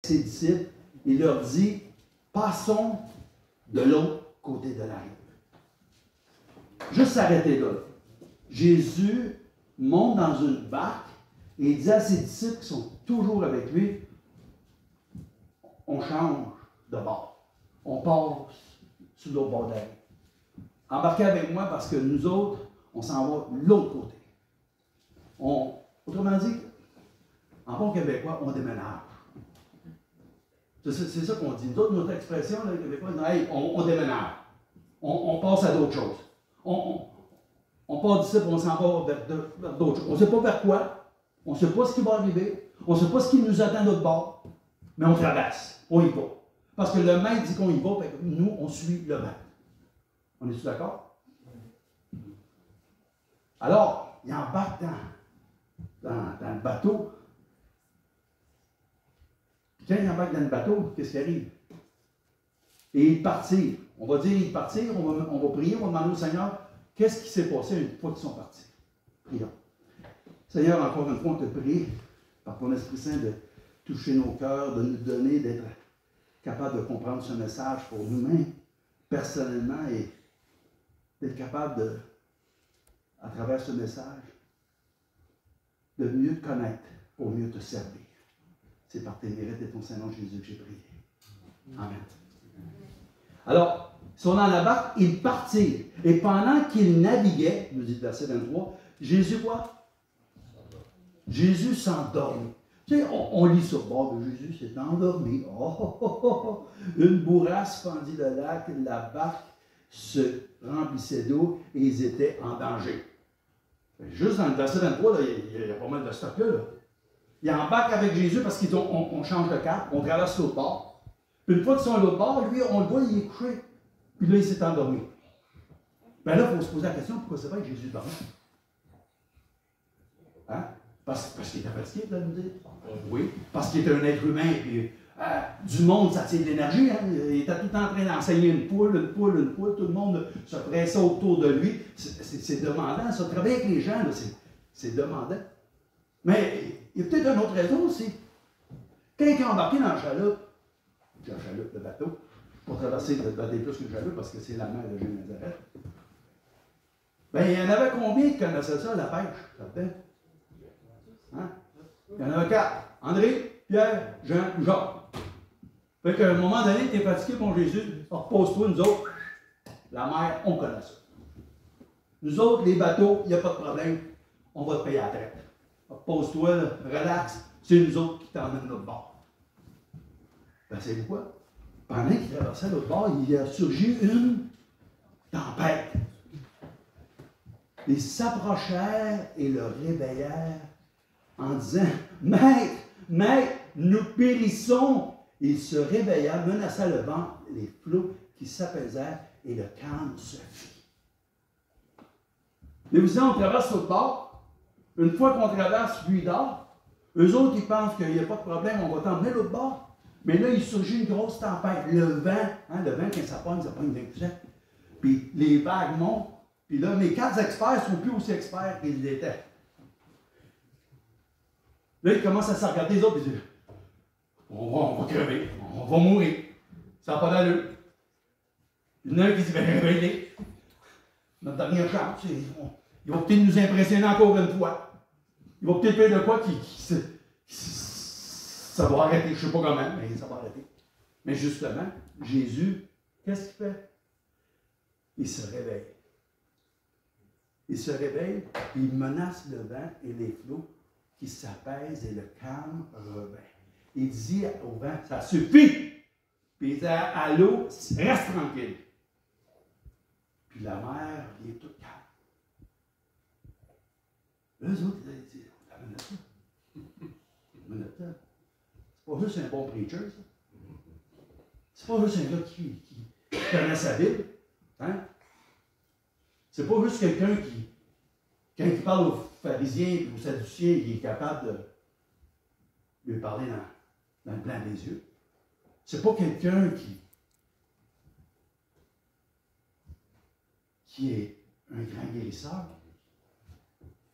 ses disciples, il leur dit, passons de l'autre côté de la rive. Juste s'arrêter là. Jésus monte dans une barque et il dit à ses disciples qui sont toujours avec lui, on change de bord. On passe sur l'autre bord de la rive. Embarquez avec moi parce que nous autres, on s'en va de l'autre côté. Autrement dit, en bon québécois, on déménage. C'est ça qu'on dit. Nous autres, notre expression, les Québécois, hey, on déménage. On passe à d'autres choses. On part d'ici et on s'en va vers d'autres choses. On ne sait pas vers quoi. On ne sait pas ce qui va arriver. On ne sait pas ce qui nous attend de l'autre bord. Mais on traverse. On y va. Parce que le maître dit qu'on y va, fait que nous, on suit le maître. On est-tu d'accord? Alors, il embarque dans le bateau. Puis quand il embarque dans le bateau, qu'est-ce qui arrive? Et il partit. On va dire, il partit, on va prier, on va demander au Seigneur, qu'est-ce qui s'est passé une fois qu'ils sont partis? Prions. Seigneur, encore une fois, on te prie, par ton Esprit Saint, de toucher nos cœurs, de nous donner, d'être capable de comprendre ce message pour nous-mêmes, personnellement, et d'être capable de, à travers ce message, de mieux te connaître pour mieux te servir. C'est par tes mérites et ton Saint-Nom Jésus que j'ai prié. Amen. Alors, ils sont dans la barque, ils partirent. Et pendant qu'ils naviguaient, nous dit le verset 23, Jésus quoi? Jésus s'endormit. Tu sais, on lit sur le bord de Jésus, s'est endormi. Une bourrasque fendit le lac, la barque se remplissait d'eau et ils étaient en danger. Juste dans le verset 23, là, il y a pas mal de stock là. Ils embarquent avec Jésus parce qu'on change de cap, on traverse l'autre bord. Puis une fois qu'ils sont à l'autre bord, lui, on le voit, il est couché. Puis là, il s'est endormi. Bien là, il faut se poser la question, pourquoi c'est pas que Jésus dormait? Hein? Parce qu'il était fatigué, là, nous dire. Oui, parce qu'il était un être humain, puis du monde, ça tire de l'énergie. Hein? Il était tout le temps en train d'enseigner une poule, tout le monde se pressait autour de lui. C'est demandant, ça. Travailler avec les gens, c'est demandant. Mais il y a peut-être une autre raison aussi. Quelqu'un embarqué dans la chaloupe, le bateau, pour traverser le bateau plus que le chaloupe, parce que c'est la mer de Génézareth. Bien, il y en avait combien qui connaissaient ça, la pêche, là-dedans? Hein? Il y en avait 4. André, Pierre, Jean, Jacques. Fait qu'à un moment donné, tu es fatigué, mon Jésus, repose-toi, nous autres, la mer, on connaît ça. Nous autres, les bateaux, il n'y a pas de problème, on va te payer à la traite. Repose-toi, relax, c'est nous autres qui t'emmènent l'autre bord. Ben, c'est quoi? Pendant qu'il traversait l'autre bord, il a surgi une tempête. Ils s'approchèrent et le réveillèrent en disant, Maître, nous périssons. Il se réveilla, menaça le vent, les flots qui s'apaisèrent et le calme se fit. Mais vous savez, on traverse l'autre bord. Une fois qu'on traverse, lui dort. Eux autres, ils pensent qu'il n'y a pas de problème, on va t'emmener l'autre bord. Mais là, il surgit une grosse tempête. Le vent, quand ça pogne 20%. Puis les vagues montent. Puis là, mes 4 experts ne sont plus aussi experts qu'ils l'étaient. Là, ils commencent à se regarder les autres et disent, on va crever, on va mourir. Ça n'a pas d'allure. Il y en a un qui dit, ben réveillez. Notre dernière chance, il va peut-être nous impressionner encore une fois. Il va peut-être faire de quoi ça va arrêter. Je ne sais pas comment, mais ça va arrêter. Mais justement, Jésus, qu'est-ce qu'il fait? Il se réveille. Il se réveille, il menace le vent et les flots qui s'apaisent et le calme revient. Il dit au vent, ça suffit! Puis il dit à l'eau, reste tranquille. Puis la mer, il est toute calme. Eux autres, ils disent, la minute là. C'est pas juste un bon preacher, ça. C'est pas juste un gars qui connaît sa Bible. Hein? C'est pas juste quelqu'un qui, quand il parle aux pharisiens et aux sadduciens, il est capable de lui parler dans le blanc des yeux. C'est pas quelqu'un qui est un grand guérisseur.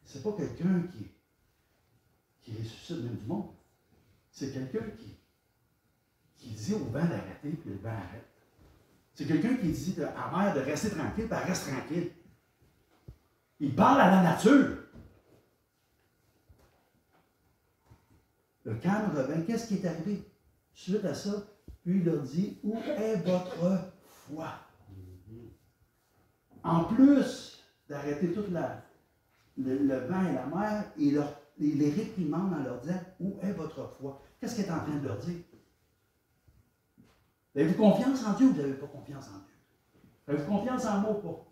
C'est pas quelqu'un qui ressuscite même du monde. C'est quelqu'un dit au vent d'arrêter, puis le vent arrête. C'est quelqu'un qui dit à la mer de rester tranquille, puis elle reste tranquille. Il parle à la nature. Le calme revint. Qu'est-ce qui est arrivé? Suite à ça, puis il leur dit, où est votre foi? En plus d'arrêter tout le vent et la mer, il les réprimande en leur disant, où est votre foi? Qu'est-ce qu'il est en train de leur dire? Avez-vous confiance en Dieu ou vous n'avez pas confiance en Dieu? Avez-vous confiance en moi ou pas?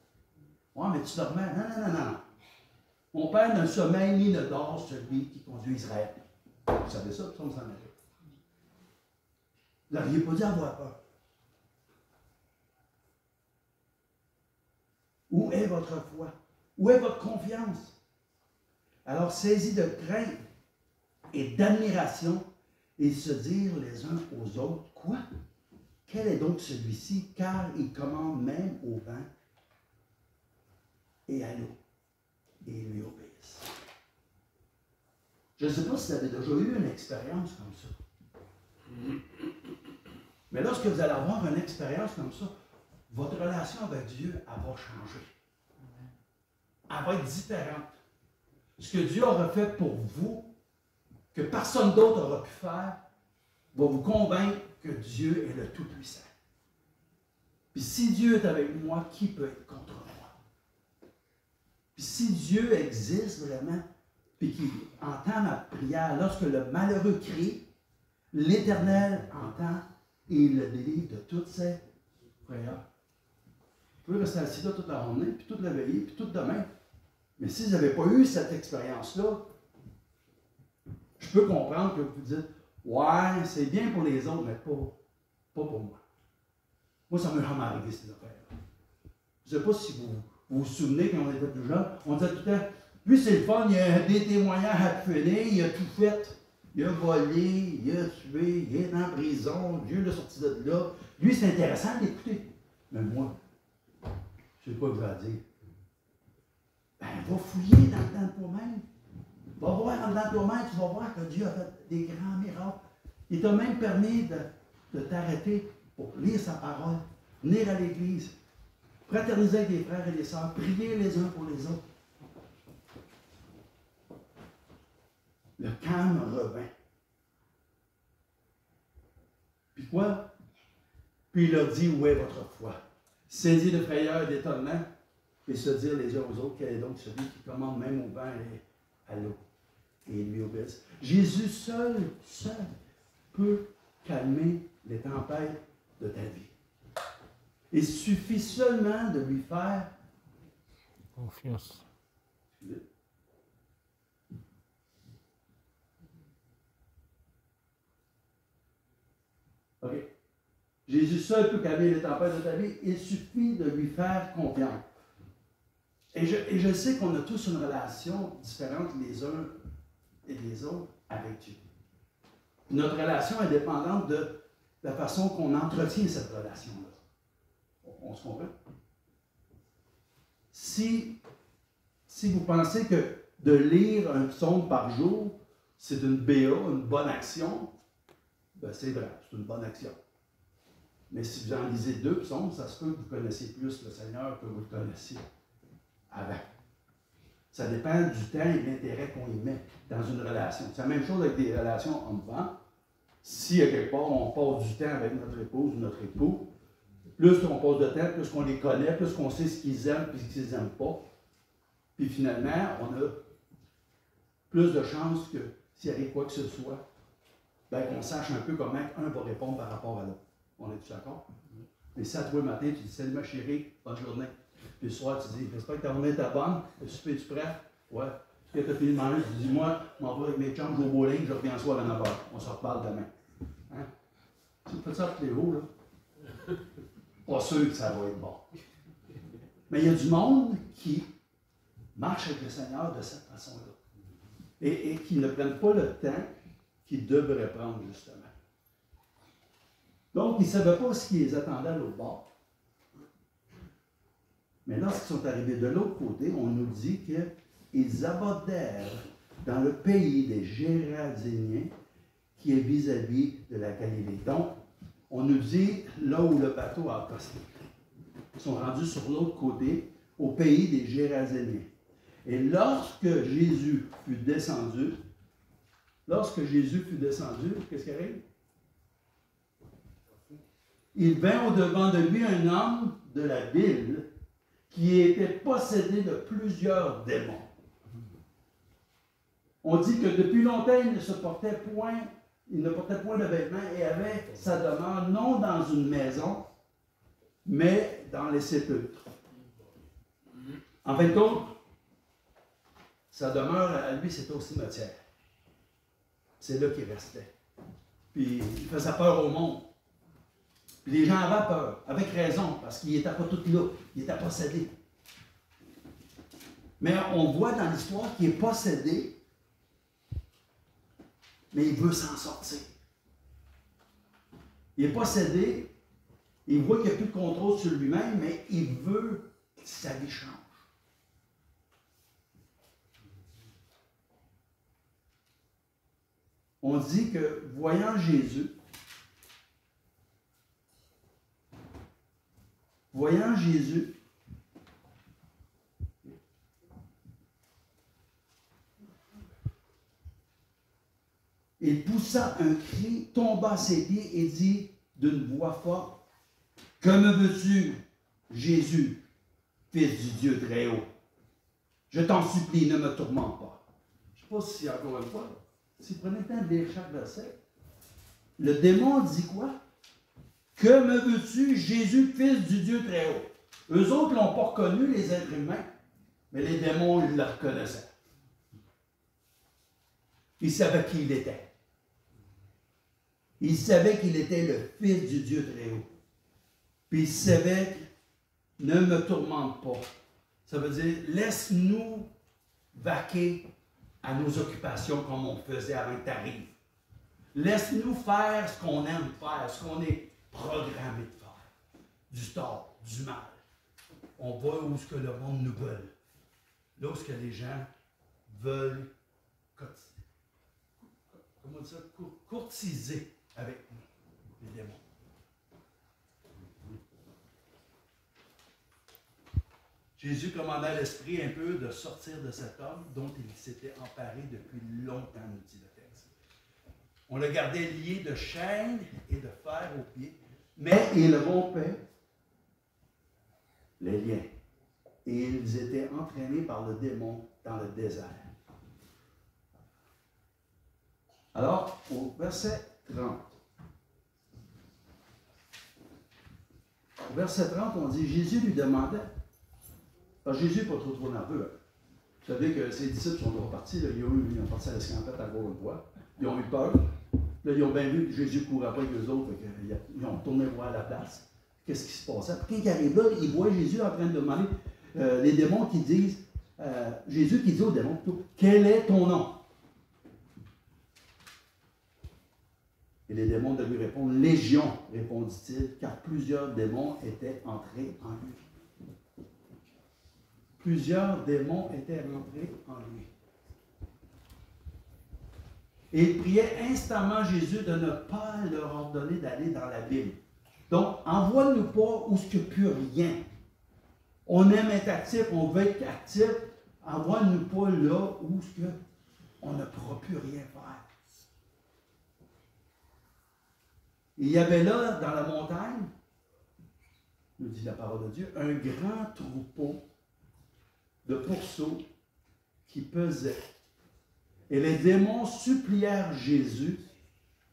Oui, mais tu dormais. Non. Mon père ne sommeille ni ne dort celui qui conduit Israël. Vous savez ça, ça, on s'en allait. Vous n'auriez pas dû avoir peur. Où est votre foi? Où est votre confiance? Alors, saisis de crainte et d'admiration, et se dire les uns aux autres, quoi? Quel est donc celui-ci? Car il commande même au vent et à l'eau, et ils lui obéissent. Je ne sais pas si vous avez déjà eu une expérience comme ça. Mais lorsque vous allez avoir une expérience comme ça, votre relation avec Dieu, elle va changer. Elle va être différente. Ce que Dieu aura fait pour vous, que personne d'autre n'aura pu faire, va vous convaincre que Dieu est le Tout-Puissant. Puis si Dieu est avec moi, qui peut être contre moi? Puis si Dieu existe vraiment, puis qu'il entend ma prière, lorsque le malheureux crie, l'Éternel entend et il le délivre de toutes ses prières. Vous pouvez rester assis là toute la journée, puis toute la veillée, puis toute demain. Mais si vous n'avez pas eu cette expérience-là, je peux comprendre que vous dites, ouais, c'est bien pour les autres, mais pas pour moi. Moi, ça m'est jamais arrivé, ces affaires-là. Je ne sais pas si vous vous souvenez, quand on était plus jeune, on disait tout le temps, lui, c'est le fun, il a des témoignages à finir, il a tout fait. Il a volé, il a tué, il est en prison, Dieu l'a sorti de là. Lui, c'est intéressant d'écouter. Mais moi, je ne sais pas quoi vous dire. Ben, va fouiller dans toi-même. Va voir dans toi-même, tu vas voir que Dieu a fait des grands miracles. Il t'a même permis de t'arrêter pour lire sa parole, venir à l'Église, fraterniser avec les frères et les sœurs, prier les uns pour les autres. Le calme revint. Puis quoi? Puis il leur dit, où est votre foi? Saisi de frayeur et d'étonnement, et se dire les uns aux autres, quel est donc celui qui commande même au vent et à l'eau, et il lui obéisse. Jésus seul peut calmer les tempêtes de ta vie. Il suffit seulement de lui faire confiance. OK. Jésus seul peut calmer les tempêtes de ta vie. Il suffit de lui faire confiance. Et je sais qu'on a tous une relation différente les uns et les autres avec Dieu. Notre relation est dépendante de la façon qu'on entretient cette relation-là. On se comprend? Si vous pensez que de lire un psaume par jour, c'est une BA, une bonne action, ben c'est vrai, c'est une bonne action. Mais si vous en lisez 2 psaumes, ça se peut que vous connaissiez plus le Seigneur que vous le connaissiez avant. Ça dépend du temps et de l'intérêt qu'on y met dans une relation. C'est la même chose avec des relations homme-femme. Si à quelque part on passe du temps avec notre épouse ou notre époux, plus on passe de temps, plus qu'on les connaît, plus qu'on sait ce qu'ils aiment et ce qu'ils n'aiment pas. Puis finalement, on a plus de chances que s'il arrive quoi que ce soit, ben, qu'on sache un peu comment un va répondre par rapport à l'autre. On est-tu d'accord? Mais si à toi le matin, tu dis salut ma chérie, bonne journée. Puis le soir, tu dis j'espère que ta journée est bonne, le souper est-tu prêt? Ouais. Puis tu as fini de manger, tu dis moi, je m'en vais avec mes chums, je vais au bowling, je reviens le soir à 9h. On se reparle demain. Hein? Tu fais ça tous les jours, là? Pas sûr que ça va être bon. Mais il y a du monde qui marche avec le Seigneur de cette façon-là. Et qui ne prennent pas le temps qu'ils devraient prendre, justement. Donc, ils ne savaient pas ce qui les attendait à l'autre bord. Mais lorsqu'ils sont arrivés de l'autre côté, on nous dit qu'ils abordèrent dans le pays des Géradéniens, qui est vis-à-vis de la Galilée. Donc, on nous dit là où le bateau a accosté. Ils sont rendus sur l'autre côté, au pays des Géraséniens. Et lorsque Jésus fut descendu, qu'est-ce qui arrive? Il vint au-devant de lui un homme de la ville qui était possédé de plusieurs démons. On dit que depuis longtemps, il ne portait point de vêtements et avait sa demeure non dans une maison, mais dans les sépulcres. En fin de compte, sa demeure à lui, c'était au cimetière. C'est là qu'il restait. Puis il faisait peur au monde. Puis les gens avaient peur, avec raison, parce qu'il n'était pas tout là, il était possédé. Mais on voit dans l'histoire qu'il est possédé, mais il veut s'en sortir. Il est possédé, il voit qu'il n'y a plus de contrôle sur lui-même, mais il veut que sa vie change. On dit que, voyant Jésus, il poussa un cri, tomba à ses pieds et dit d'une voix forte, « Que me veux-tu, Jésus, Fils du Dieu très haut? Je t'en supplie, ne me tourmente pas. » Je ne sais pas si, encore une fois, si vous prenez le temps de lire chaque verset, le démon dit quoi? « Que me veux-tu, Jésus, Fils du Dieu très haut? » Eux autres ne l'ont pas reconnu, les êtres humains, mais les démons, ils le reconnaissaient. Ils savaient qui il était. Ils savaient qu'il était le Fils du Dieu très haut. Puis ils savaient, ne me tourmente pas. Ça veut dire, laisse-nous vaquer à nos occupations comme on faisait avant que tu arrives. Laisse-nous faire ce qu'on aime faire, ce qu'on est programmé de faire. Du tort, du mal. On va où ce que le monde nous veut. Là où ce que les gens veulent courtiser avec nous, les démons. Jésus commanda à l'esprit un peu de sortir de cet homme dont il s'était emparé depuis longtemps, nous dit le texte. On le gardait lié de chaînes et de fer aux pieds, mais il rompait les liens. Et ils étaient entraînés par le démon dans le désert. Alors, au verset 30. Au verset 30, on dit, Jésus lui demandait, parce que Jésus n'est pas trop nerveux. Vous savez que ses disciples sont repartis, là, ils ont parti à l'escampette à gauche une fois, ils ont eu peur, là, ils ont bien vu que Jésus courait après avec eux autres, ils ont tourné voir la place. Qu'est-ce qui se passait? Puis quand il arrive là, il voit Jésus en train de demander, les démons qui disent, Jésus qui dit aux démons, quel est ton nom? Et les démons de lui répondre, Légion, répondit-il, car plusieurs démons étaient entrés en lui. Plusieurs démons étaient rentrés en lui. Et il priait instamment Jésus de ne pas leur ordonner d'aller dans la ville. Donc, envoie-nous pas où ce qu'il n'y a plus rien. On aime être actif, on veut être actif. Envoie-nous pas là où ce que on ne pourra plus rien faire. Il y avait là, dans la montagne, nous dit la parole de Dieu, un grand troupeau de pourceaux qui pesait. Et les démons supplièrent Jésus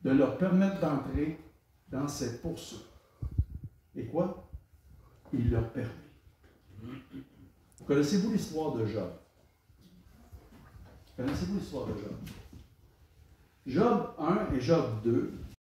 de leur permettre d'entrer dans ces pourceaux. Et quoi? Il leur permit. Connaissez-vous l'histoire de Job? Connaissez-vous l'histoire de Job? Job 1 et Job 2